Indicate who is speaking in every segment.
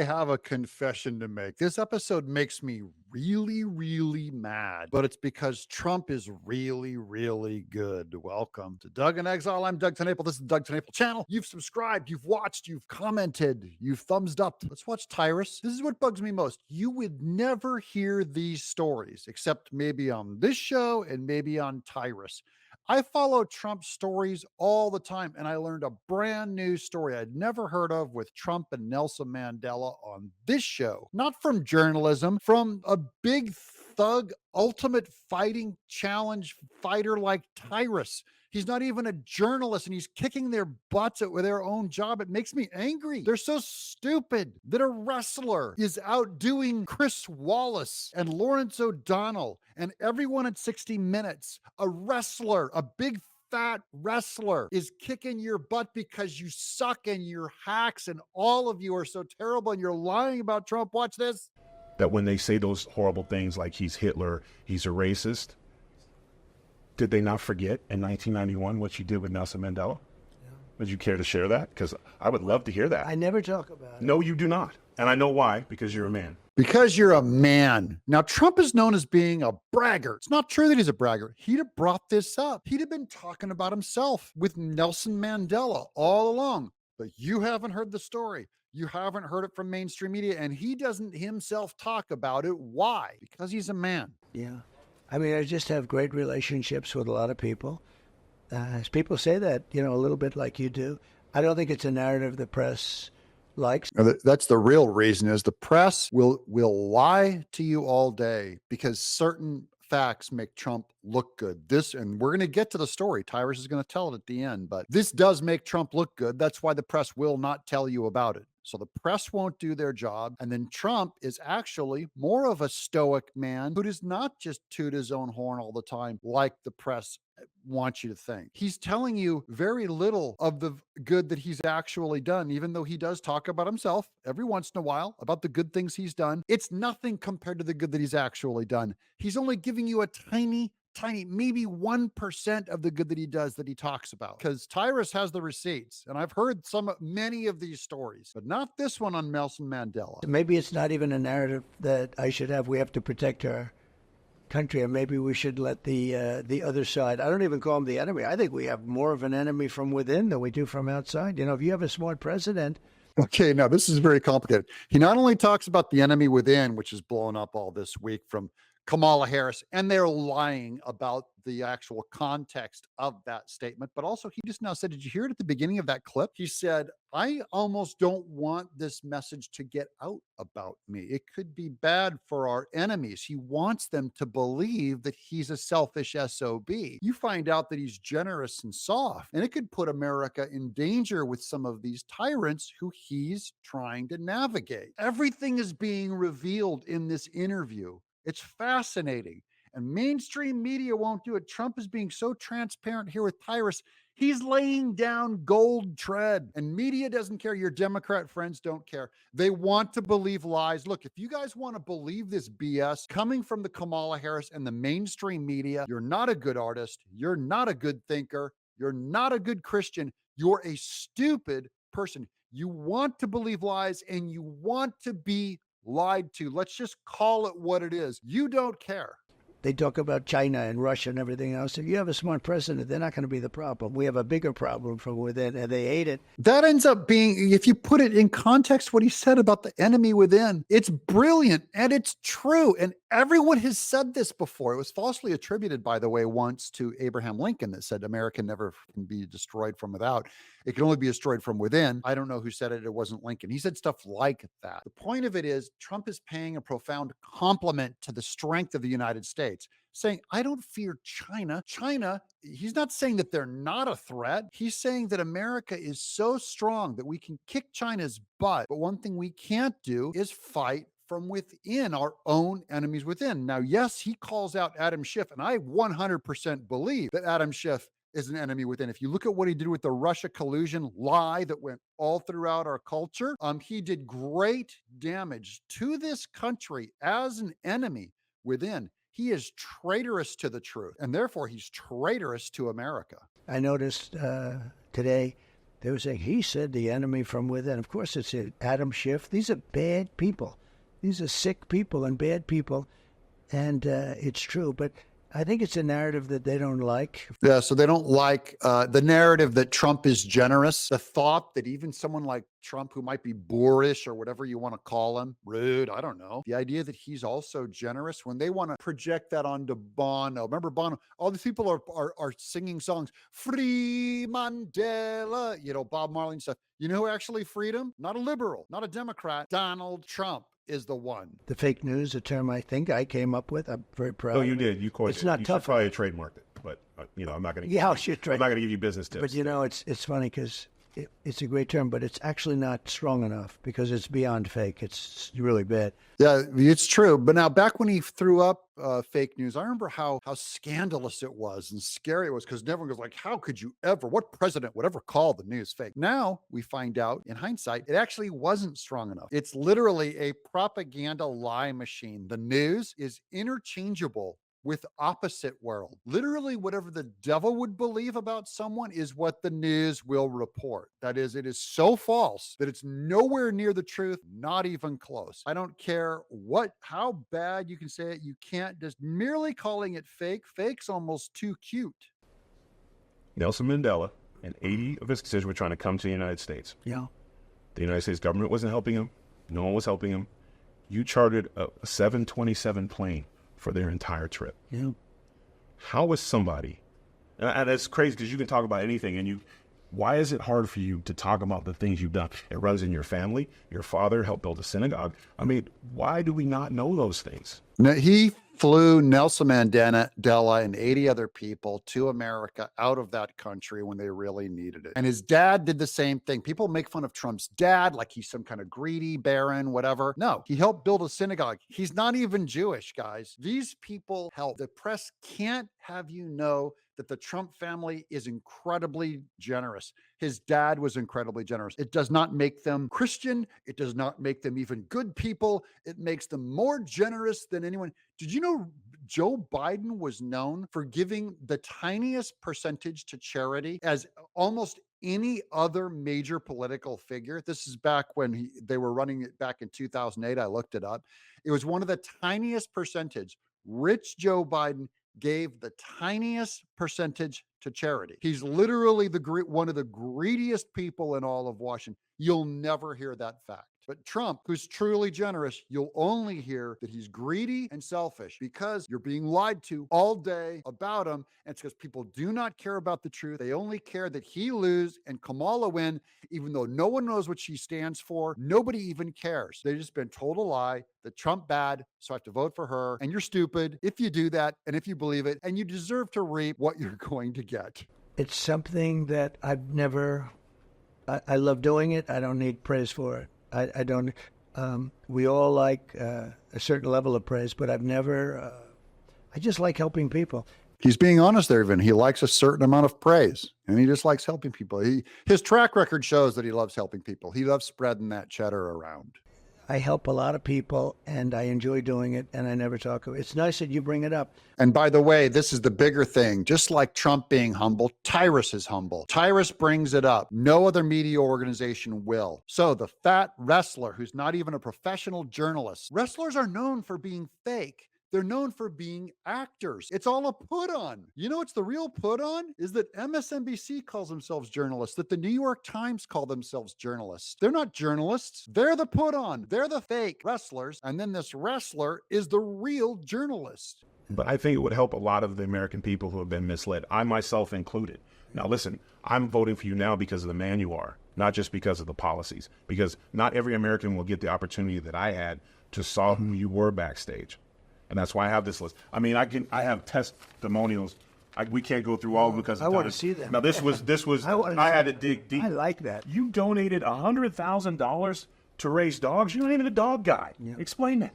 Speaker 1: have a confession to make. This episode makes me really, really mad, but it's because Trump is really, really good. Welcome to Doug in Exile. I'm Doug TenNapel. This is the Doug TenNapel channel. You've subscribed, you've watched, you've commented, you've thumbsed up. Let's watch Tyrus. This is what bugs me most. You would never hear these stories, except maybe on this show and maybe on Tyrus. I follow Trump stories all the time, and I learned a brand new story I'd never heard of with Trump and Nelson Mandela on this show. Not from journalism, from a big thug, ultimate fighting challenge fighter like Tyrus. He's not even a journalist and he's kicking their butts with their own job. It makes me angry. They're so stupid that a wrestler is outdoing Chris Wallace and Lawrence O'Donnell and everyone at 60 Minutes. A wrestler, a big fat wrestler is kicking your butt because you suck and you're hacks and all of you are so terrible and you're lying about Trump. Watch this.
Speaker 2: That when they say those horrible things like he's Hitler, he's a racist, did they not forget in 1991 what you did with Nelson Mandela? Yeah. Would you care to share that? Because I would love to hear that.
Speaker 3: I never talk about it.
Speaker 2: No, you do not. And I know why, because you're a man.
Speaker 1: Because you're a man. Now, Trump is known as being a braggart. It's not true that he's a braggart. He'd have brought this up. He'd have been talking about himself with Nelson Mandela all along. But you haven't heard the story. You haven't heard it from mainstream media, and he doesn't himself talk about it. Why? Because he's a man.
Speaker 3: Yeah. I mean, I just have great relationships with a lot of people. People say that, a little bit like you do. I don't think it's a narrative the press likes.
Speaker 1: That's the real reason is the press will lie to you all day because certain facts make Trump look good. And we're going to get to the story. Tyrus is going to tell it at the end, but this does make Trump look good. That's why the press will not tell you about it. So the press won't do their job. And then Trump is actually more of a stoic man who does not just toot his own horn all the time like the press wants you to think. He's telling you very little of the good that he's actually done, even though he does talk about himself every once in a while about the good things he's done. It's nothing compared to the good that he's actually done. He's only giving you a tiny, maybe 1% of the good that he does that he talks about, because Tyrus has the receipts. And I've heard many of these stories, but not this one on Nelson Mandela.
Speaker 3: Maybe it's not even a narrative that I should have. We have to protect our country, and maybe we should let the other side, I don't even call them the enemy. I think we have more of an enemy from within than we do from outside. If you have a smart president.
Speaker 1: Okay, now this is very complicated. He not only talks about the enemy within, which is blown up all this week from Kamala Harris, and they're lying about the actual context of that statement. But also, he just now said, did you hear it at the beginning of that clip? He said, I almost don't want this message to get out about me. It could be bad for our enemies. He wants them to believe that he's a selfish SOB. You find out that he's generous and soft, and it could put America in danger with some of these tyrants who he's trying to navigate. Everything is being revealed in this interview. It's fascinating. And mainstream media won't do it. Trump is being so transparent here with Tyrus. He's laying down gold tread, and media doesn't care. Your Democrat friends don't care. They want to believe lies. Look, if you guys want to believe this BS coming from the Kamala Harris and the mainstream media, you're not a good artist. You're not a good thinker. You're not a good Christian. You're a stupid person. You want to believe lies and you want to be lied to. Let's just call it what it is. You don't care.
Speaker 3: They talk about China and Russia and everything else. If you have a smart president, they're not going to be the problem. We have a bigger problem from within, and they hate it.
Speaker 1: That ends up being, if you put it in context, what he said about the enemy within, it's brilliant and it's true. And everyone has said this before. It was falsely attributed, by the way, once to Abraham Lincoln that said America never can be destroyed from without. It can only be destroyed from within. I don't know who said it. It wasn't Lincoln. He said stuff like that. The point of it is Trump is paying a profound compliment to the strength of the United States, saying, I don't fear China. China, he's not saying that they're not a threat. He's saying that America is so strong that we can kick China's butt. But one thing we can't do is fight from within, our own enemies within. Now, yes, he calls out Adam Schiff, and I 100% believe that Adam Schiff is an enemy within. If you look at what he did with the Russia collusion lie that went all throughout our culture, he did great damage to this country as an enemy within. He is traitorous to the truth, and therefore he's traitorous to America.
Speaker 3: I noticed today They were saying, he said the enemy from within. Of course, it's Adam Schiff. These are bad people. These are sick people and bad people. And it's true. But I think it's a narrative that they don't like.
Speaker 1: Yeah, so they don't like the narrative that Trump is generous. The thought that even someone like Trump, who might be boorish or whatever you want to call him, rude, I don't know. The idea that he's also generous, when they want to project that onto Bono. Remember Bono? All these people are singing songs, Free Mandela, Bob Marley and stuff. You know who actually freed him? Not a liberal, not a Democrat. Donald Trump is the one.
Speaker 3: The fake news, a term I think I came up with. I'm very proud.
Speaker 2: Oh,
Speaker 3: of
Speaker 2: you
Speaker 3: it.
Speaker 2: did. You coined
Speaker 3: It's
Speaker 2: it.
Speaker 3: not
Speaker 2: You
Speaker 3: tough.
Speaker 2: should probably trademarked it, but I'm not going to.
Speaker 3: Yeah, I should try.
Speaker 2: I'm not going to give you business tips.
Speaker 3: But it's funny because it's a great term, but it's actually not strong enough because it's beyond fake. It's really bad.
Speaker 1: Yeah, it's true. But now, back when he threw up fake news, I remember how scandalous it was and scary it was, because everyone was like, how could you ever, what president would ever call the news fake? Now we find out in hindsight, it actually wasn't strong enough. It's literally a propaganda lie machine. The news is interchangeable with opposite world. Literally, whatever the devil would believe about someone is what the news will report. That is, it is so false that it's nowhere near the truth, not even close. I don't care how bad you can say it. You can't, just merely calling it fake. Fake's almost too cute.
Speaker 2: Nelson Mandela and 80 of his constituents were trying to come to the United States.
Speaker 3: Yeah.
Speaker 2: The United States government wasn't helping him. No one was helping him. You chartered a 727 plane for their entire trip.
Speaker 3: Yeah.
Speaker 2: How is somebody, and it's crazy because you can talk about anything, and why is it hard for you to talk about the things you've done? It runs in your family. Your father helped build a synagogue. I mean, why do we not know those things?
Speaker 1: Now, he flew Nelson Mandela and 80 other people to America out of that country when they really needed it. And his dad did the same thing. People make fun of Trump's dad like he's some kind of greedy baron, whatever. No, he helped build a synagogue. He's not even Jewish, guys. These people help. The press can't have you know that the Trump family is incredibly generous. His dad was incredibly generous. It does not make them Christian. It does not make them even good people. It makes them more generous than anyone. Did you know Joe Biden was known for giving the tiniest percentage to charity as almost any other major political figure? This is back when they were running it back in 2008. I looked it up. It was one of the tiniest percentage. Rich Joe Biden gave the tiniest percentage to charity. He's literally one of the greediest people in all of Washington. You'll never hear that fact. But Trump, who's truly generous, you'll only hear that he's greedy and selfish because you're being lied to all day about him. And it's because people do not care about the truth. They only care that he lose and Kamala win, even though no one knows what she stands for. Nobody even cares. They've just been told a lie that Trump bad, so I have to vote for her. And you're stupid if you do that and if you believe it, and you deserve to reap what you're going to get.
Speaker 3: It's something that I've never, I love doing it. I don't need praise for it. I don't, we all like a certain level of praise, but I've never, I just like helping people.
Speaker 1: He's being honest there, Vin. He likes a certain amount of praise and he just likes helping people. His track record shows that he loves helping people. He loves spreading that cheddar around.
Speaker 3: I help a lot of people and I enjoy doing it and I never talk about it. It's nice that you bring it up.
Speaker 1: And by the way, this is the bigger thing. Just like Trump being humble, Tyrus is humble. Tyrus brings it up. No other media organization will. So the fat wrestler who's not even a professional journalist, wrestlers are known for being fake. They're known for being actors. It's all a put on. You know what's the real put on? Is that MSNBC calls themselves journalists, that the New York Times call themselves journalists. They're not journalists. They're the put on. They're the fake wrestlers. And then this wrestler is the real journalist.
Speaker 2: But I think it would help a lot of the American people who have been misled, I myself included. Now, listen, I'm voting for you now because of the man you are, not just because of the policies, because not every American will get the opportunity that I had to saw who you were backstage. And that's why I have this list. I mean, I have testimonials. We can't go through all because of
Speaker 3: I want
Speaker 2: time.
Speaker 3: to see them.
Speaker 2: Now, this was. I had to dig deep.
Speaker 3: I like that.
Speaker 2: You donated $100,000 to raise dogs. You're not even a dog guy. Yeah. Explain that.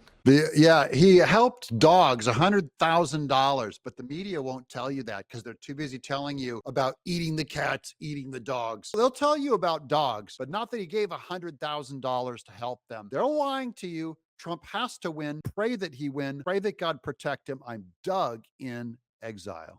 Speaker 1: Yeah, he helped dogs, $100,000, but the media won't tell you that because they're too busy telling you about eating the cats, eating the dogs. They'll tell you about dogs, but not that he gave $100,000 to help them. They're lying to you. Trump has to win. Pray that he win. Pray that God protect him. I'm Doug in exile.